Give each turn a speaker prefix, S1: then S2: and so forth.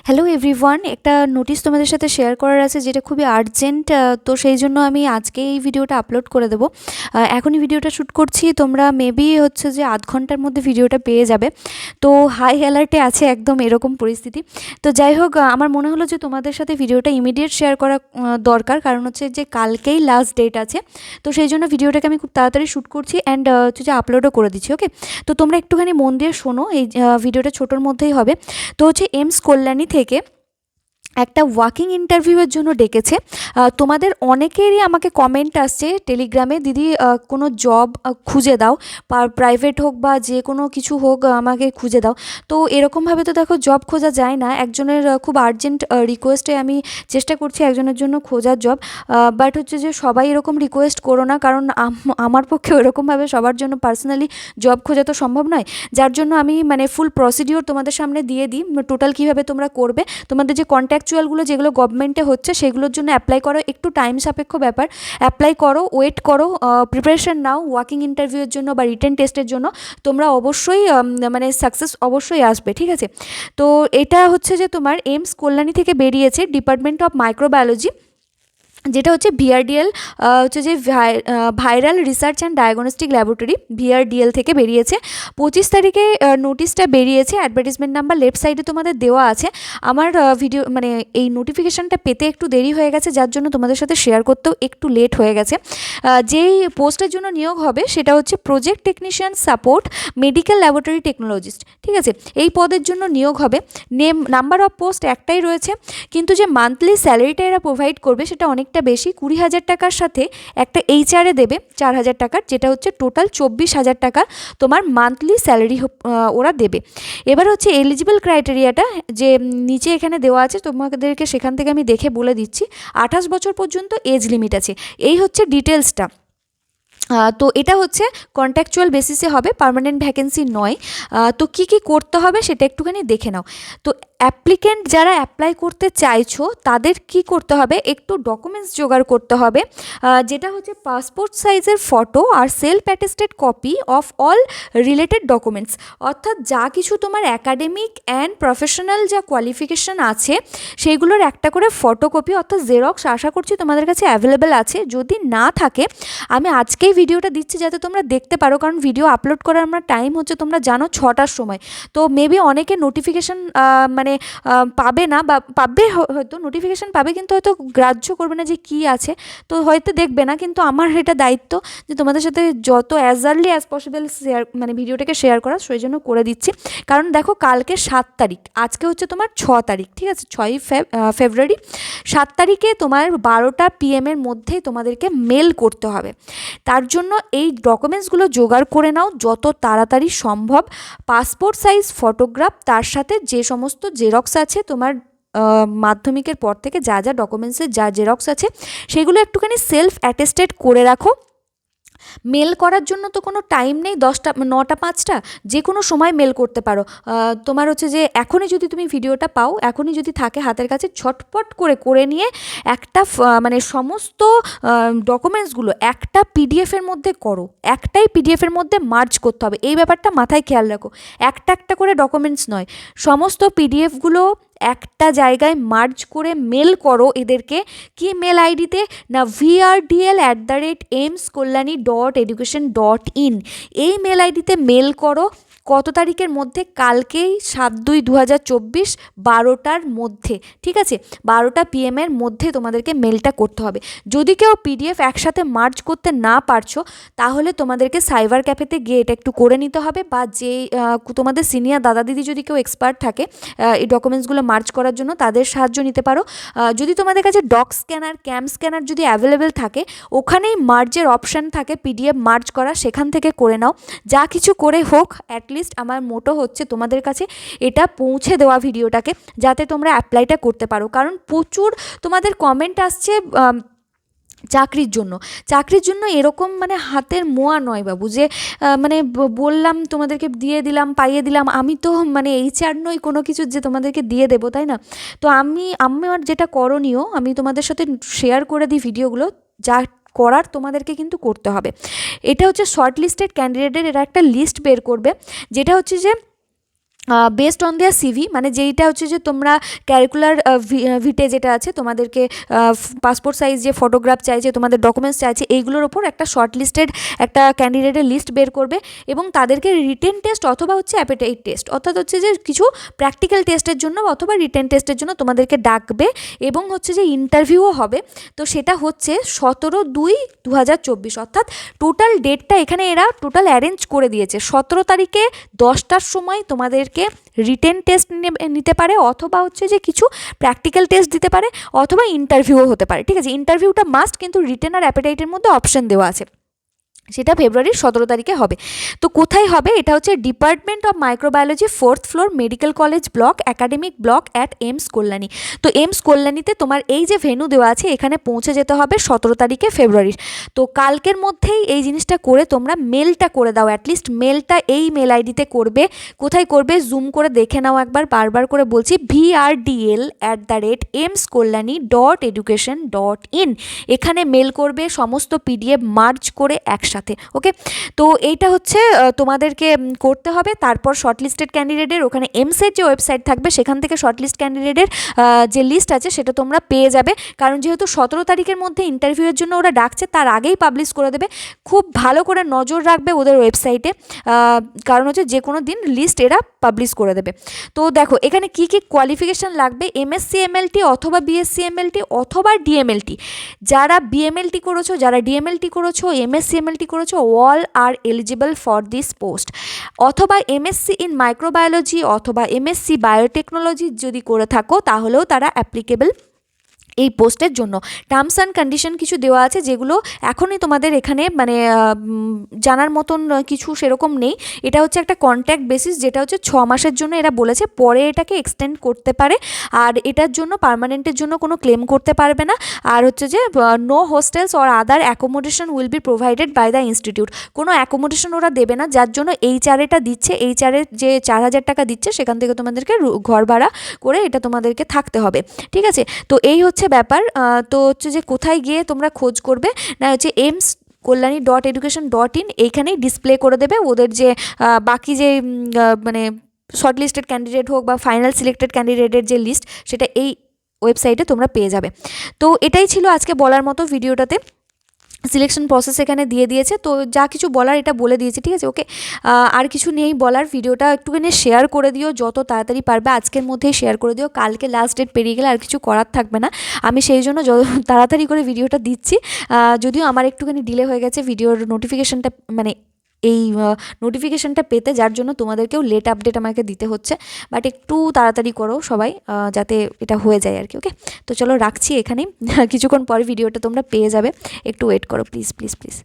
S1: Hello everyone, একটা notice তোমাদের সাথে শেয়ার করার আছে যেটা খুবই আর্জেন্ট। তো সেই জন্য আমি আজকে এই ভিডিওটা আপলোড করে দেবো। এখনই ভিডিওটা শ্যুট করছি, তোমরা মেবি হচ্ছে যে আধ ঘন্টার মধ্যে ভিডিওটা পেয়ে যাবে। তো হাই অ্যালার্টে আছে একদম এরকম পরিস্থিতি। তো যাই হোক, আমার মনে হলো যে তোমাদের সাথে ভিডিওটা ইমিডিয়েট শেয়ার করা দরকার, কারণ হচ্ছে যে কালকেই লাস্ট ডেট আছে। তো সেই জন্য ভিডিওটাকে আমি খুব তাড়াতাড়ি শ্যুট করছি অ্যান্ড হচ্ছে যে আপলোডও করে দিচ্ছি। ওকে, তো তোমরা একটুখানি মন দিয়ে শোনো, এই ভিডিওটা ছোটোর মধ্যেই হবে। তো হচ্ছে এইমস কল্যাণী থেকে একটা ওয়াকিং ইন্টারভিউয়ের জন্য ডেকেছে। তোমাদের অনেকেরই আমাকে কমেন্ট আসছে টেলিগ্রামে, দিদি কোনো জব খুঁজে দাও, প্রাইভেট হোক বা যে কোনো কিছু হোক আমাকে খুঁজে দাও। তো এরকমভাবে তো দেখো জব খোঁজা যায় না, একজনের খুব আর্জেন্ট রিকোয়েস্টে আমি চেষ্টা করছি একজনের জন্য খোঁজার জব। বাট হচ্ছে যে সবাই এরকম রিকোয়েস্ট করো না, কারণ আমার পক্ষে ওরকমভাবে সবার জন্য পার্সোনালি জব খোঁজা তো সম্ভব নয়। যার জন্য আমি মানে ফুল প্রসিডিওর তোমাদের সামনে দিয়ে দিই, টোটাল কীভাবে তোমরা করবে। তোমাদের যে কন্ট্যাকচুয়ালগুলো যেগুলো গভর্নমেন্টে হচ্ছে সেগুলোর জন্য অ্যাপ্লাই করো, একটু টাইম সাপেক্ষ ব্যাপার। অ্যাপ্লাই করো, ওয়েট করো, প্রিপারেশন নাও ওয়াকিং ইন্টারভিউয়ের জন্য বা রিটেন টেস্টের জন্য। তোমরা অবশ্যই মানে সাকসেস অবশ্যই আসবে, ঠিক আছে। তো এটা হচ্ছে যে তোমার এইমস কল্যাণী থেকে বেরিয়েছে ডিপার্টমেন্ট অফ মাইক্রোবায়োলজি, যেটা হচ্ছে ভিআরডিএল, হচ্ছে যে viral research and diagnostic laboratory, VRDL থেকে বেরিয়েছে। 25 তারিখে নোটিশটা বেরিয়েছে, অ্যাডভার্টিসমেন্ট নাম্বার লেফট সাইডে তোমাদের দেওয়া আছে। আমার ভিডিও মানে এই নোটিফিকেশানটা পেতে একটু দেরি হয়ে গেছে, যার জন্য তোমাদের সাথে শেয়ার করতেও একটু লেট হয়ে গেছে। যেই পোস্টের জন্য নিয়োগ হবে সেটা হচ্ছে project technician support medical laboratory technologist, ঠিক আছে। এই পদের জন্য নিয়োগ হবে। নাম্বার অফ পোস্ট একটাই রয়েছে, কিন্তু যে মান্থলি স্যালারিটা এরা প্রোভাইড করবে সেটা অনেকটা বেশি। 20,000 টাকার সাথে একটা এইচআরে দেবে 4,000 টাকার, যেটা হচ্ছে টোটাল 24,000 টাকা তোমার মান্থলি স্যালারি ওরা দেবে। এবার হচ্ছে এলিজিবল ক্রাইটেরিয়াটা যে নিচে এখানে দেওয়া আছে, তোমাদেরকে সেখান থেকে আমি দেখে বলে দিচ্ছি। 28 বছর পর্যন্ত এজ লিমিট আছে। এই হচ্ছে ডিটেলসটা। তো এটা হচ্ছে কন্ট্যাকচুয়াল বেসিসে হবে, পার্মানেন্ট ভ্যাকেন্সি নয়। তো কী কী করতে হবে সেটা একটুখানি দেখে নাও। তো অ্যাপ্লিক্যান্ট যারা অ্যাপ্লাই করতে চাইছো তাদের কি করতে হবে, একটু ডকুমেন্টস জোগাড় করতে হবে, যেটা হচ্ছে পাসপোর্ট সাইজের ফটো আর self attested copy of all related documents. অর্থাৎ যা কিছু তোমার অ্যাকাডেমিক অ্যান্ড প্রফেশনাল যা কোয়ালিফিকেশান আছে সেইগুলোর একটা করে ফটোকপি অর্থাৎ জেরক্স আশা করছি তোমাদের কাছে অ্যাভেলেবেল আছে। যদি না থাকে আমি আজকেই ভিডিওটা দিচ্ছি যাতে তোমরা দেখতে পারো, কারণ ভিডিও আপলোড করার আমার টাইম হচ্ছে তোমরা জানো 6টার সময়। তো মেবি অনেকে নোটিফিকেশান মানে পাবে না, বা পাবে হয়তো নোটিফিকেশান পাবে কিন্তু হয়তো গ্রাহ্য করবে না যে কী আছে, তো হয়তো দেখবে না। কিন্তু আমার এটা দায়িত্ব যে তোমাদের সাথে যত as early as possible share মানে ভিডিওটাকে শেয়ার করা, সেই জন্য করে দিচ্ছি। কারণ দেখো কালকে 7 তারিখ, আজকে হচ্ছে তোমার 6 তারিখ, ঠিক আছে, 6ই ফেব্রুয়ারি। 7 তারিখে তোমার 12টা PM এর মধ্যেই তোমাদেরকে মেল করতে হবে। তার জন্য এই ডকুমেন্টসগুলো জোগাড় করে নাও যত তাড়াতাড়ি সম্ভব। পাসপোর্ট সাইজ ফটোগ্রাফ, তার সাথে যে সমস্ত জেরক্স আছে তোমার মাধ্যমিকের পর থেকে যা যা ডকুমেন্টসের যা জেরক্স আছে সেগুলো একটুখানি সেলফ অ্যাটেস্টেড করে রাখো। মেল করার জন্য তো কোনো টাইম নেই, 10টা 9টা 5টা যে কোনো সময় মেল করতে পারো। তোমার হচ্ছে যে এখনই যদি তুমি ভিডিওটা পাও, এখনই যদি থাকে হাতের কাছে, ছটপট করে নিয়ে একটা মানে সমস্ত ডকুমেন্টসগুলো একটা পিডিএফের মধ্যে করো, একটাই পিডিএফের মধ্যে মার্জ করতে হবে। এই ব্যাপারটা মাথায় খেয়াল রাখো, একটা একটা করে ডকুমেন্টস নয়, সমস্ত পিডিএফগুলো একটা জায়গায় মার্জ করে মেল করো এদেরকে। কি মেল আইডিতে না vrdl@aimskolani.education.in, এই মেল আইডিতে মেল করো। কত তারিখের মধ্যে? কালকেই 7/2/2024 12টার মধ্যে, ঠিক আছে, 12টা PM এর মধ্যে তোমাদেরকে মেলটা করতে হবে। যদি কেউ পিডিএফ একসাথে মার্জ করতে না পারছো তাহলে তোমাদেরকে সাইবার ক্যাফেতে গিয়ে এটা একটু করে নিতে হবে, বা যে তোমাদের সিনিয়র দাদা দিদি যদি কেউ এক্সপার্ট থাকে এই ডকুমেন্টসগুলো মার্জ করার জন্য তাদের সাহায্য নিতে পারো। যদি তোমাদের কাছে ডক স্ক্যানার ক্যাম স্ক্যানার যদি অ্যাভেলেবেল থাকে, ওখানেই মার্জের অপশান থাকে পিডিএফ মার্জ করা, সেখান থেকে করে নাও। যা কিছু করে হোক অ্যাটলিস্ট আমার মোটো হচ্ছে তোমাদের কাছে এটা পৌঁছে দেওয়া ভিডিওটাকে, যাতে তোমরা অ্যাপ্লাইটা করতে পারো। কারণ প্রচুর তোমাদের কমেন্ট আসছে চাকরির জন্য এরকম মানে হাতের মোয়া নয় বাবু, যে মানে বললাম তোমাদেরকে দিয়ে দিলাম পাইয়ে দিলাম, আমি তো মানে HR নই কোনো কিছু যে তোমাদেরকে দিয়ে দেবো, তাই না। তো আমার যেটা করণীয় আমি তোমাদের সাথে শেয়ার করে দিই ভিডিওগুলো, যা করার তোমাদেরকে কিন্তু করতে হবে। এটা হচ্ছে শর্ট লিস্টেড ক্যান্ডিডেটের এরা একটা লিস্ট বের করবে, যেটা হচ্ছে যে বেসড অন দেয়ার সিভি, মানে যেইটা হচ্ছে যে তোমরা ক্যারিকুলার ভিটে যেটা আছে তোমাদেরকে পাসপোর্ট সাইজ যে ফটোগ্রাফ চাইছে, তোমাদের ডকুমেন্টস চাইছে, এইগুলোর ওপর একটা শর্ট লিস্টেড একটা ক্যান্ডিডেটের লিস্ট বের করবে এবং তাদেরকে রিটেন টেস্ট অথবা হচ্ছে অ্যাপেটাইট টেস্ট, অর্থাৎ হচ্ছে যে কিছু প্র্যাকটিক্যাল টেস্টের জন্য অথবা রিটেন টেস্টের জন্য তোমাদেরকে ডাকবে এবং হচ্ছে যে ইন্টারভিউও হবে। তো সেটা হচ্ছে 17/2/2024, অর্থাৎ টোটাল ডেটটা এখানে এরা টোটাল অ্যারেঞ্জ করে দিয়েছে। 17 তারিখে 10টার সময় তোমাদেরকে রিটেন টেস্ট নিতে পারে, অথবা হচ্ছে যে কিছু প্র্যাকটিক্যাল টেস্ট দিতে পারে, অথবা ইন্টারভিউও হতে পারে। ঠিক আছে, ইন্টারভিউটা মাস্ট, কিন্তু রিটেন আর অ্যাপেটাইটের মধ্যে অপশন দেওয়া আছে। সেটা ফেব্রুয়ারির 17 তারিখে হবে। তো কোথায় হবে? এটা হচ্ছে department of microbiology, 4th floor, medical college block, academic block at AIIMS Kalyani. তো এইমস কল্যাণীতে তোমার এই যে ভেন্যু দেওয়া আছে এখানে পৌঁছে যেতে হবে 17 তারিখে ফেব্রুয়ারির। তো কালকের মধ্যেই এই জিনিসটা করে তোমরা মেলটা করে দাও, অ্যাটলিস্ট মেলটা এই মেল আইডিতে করবে। কোথায় করবে? জুম করে দেখে নাও একবার, বারবার করে বলছি, vrdl@amskolani.education.in, এখানে মেল করবে সমস্ত PDF মার্জ করে একসাথে। ওকে, তো এইটা হচ্ছে তোমাদেরকে করতে হবে। তারপর শর্টলিস্টেড ক্যান্ডিডেটের ওখানে এমসের যে ওয়েবসাইট থাকবে সেখান থেকে শর্টলিস্ট ক্যান্ডিডেটের যে লিস্ট আছে সেটা তোমরা পেয়ে যাবে, কারণ যেহেতু 17 তারিখের মধ্যে ইন্টারভিউয়ের জন্য ওরা ডাকছে, তার আগেই পাবলিশ করে দেবে। খুব ভালো করে নজর রাখবে ওদের ওয়েবসাইটে, কারণ হচ্ছে যে কোনো দিন লিস্ট এরা পাবলিশ করে দেবে। তো দেখো এখানে কি কি কোয়ালিফিকেশান লাগবে, এমএসসি এমএলটি অথবা বিএসসি এমএলটি অথবা ডিএমএলটি। যারা বিএমএলটি করেছো, যারা ডিএমএলটি করেছো, এমএসসি এমএলটি করেছো, all are eligible for this post. অথবা এমএসসি ইন মাইক্রোবায়োলজি অথবা এমএসসি বায়োটেকনোলজি যদি করে থাকো তাহলেও তারা অ্যাপ্লিকেবল এই পোস্টের জন্য। টার্মস অ্যান্ড কন্ডিশন কিছু দেওয়া আছে যেগুলো এখনই তোমাদের এখানে মানে জানার মতন কিছু সেরকম নেই। এটা হচ্ছে একটা কন্ট্যাক্ট বেসিস, যেটা হচ্ছে 6 মাসের জন্য এরা বলেছে, পরে এটাকে এক্সটেন্ড করতে পারে। আর এটার জন্য পার্মানেন্টের জন্য কোনো ক্লেম করতে পারবে না। আর হচ্ছে যে no hostels or other accommodation will be provided by the institute. কোনো অ্যাকোমোডেশন ওরা দেবে না, যার জন্য এইচআরএটা দিচ্ছে, এইচআরএর যে 4000 টাকা দিচ্ছে সেখান থেকে তোমাদেরকে ঘর ভাড়া করে এটা তোমাদেরকে থাকতে হবে। ঠিক আছে, তো এই হচ্ছে ব্যাপার। তো হচ্ছে যে কোথায় গিয়ে তোমরা খোঁজ করবে না, হচ্ছে amskolani.education.in, এইখানেই ডিসপ্লে করে দেবে ওদের যে বাকি যে মানে শর্টলিস্টেড ক্যান্ডিডেট হোক বা ফাইনাল সিলেক্টেড ক্যান্ডিডেটের যে লিস্ট, সেটা এই ওয়েবসাইটে তোমরা পেয়ে যাবে। তো এটাই ছিল আজকে বলার মতো ভিডিওটাতে। সিলেকশন প্রসেস এখানে দিয়ে দিয়েছে, তো যা কিছু বলার এটা বলে দিয়েছে। ঠিক আছে, ওকে, আর কিছু নেই বলার। ভিডিওটা একটুখানি শেয়ার করে দিও, যত তাড়াতাড়ি পারবে আজকের মধ্যেই শেয়ার করে দিও, কালকে লাস্ট ডেট পেরিয়ে গেলে আর কিছু করার থাকবে না। আমি সেই জন্য যত তাড়াতাড়ি করে ভিডিওটা দিচ্ছি, যদিও আমার একটুখানি ডিলে হয়ে গেছে ভিডিওর নোটিফিকেশানটা, মানে এই নোটিফিকেশানটা পেতে, যার জন্য তোমাদেরকেও লেট আপডেট আমাকে দিতে হচ্ছে। বাট একটু তাড়াতাড়ি করো সবাই, যাতে এটা হয়ে যায় আর কি। ওকে, তো চলো রাখছি এখানেই, কিছুক্ষণ পরে ভিডিওটা তোমরা পেয়ে যাবে, একটু ওয়েট করো প্লিজ প্লিজ প্লিজ।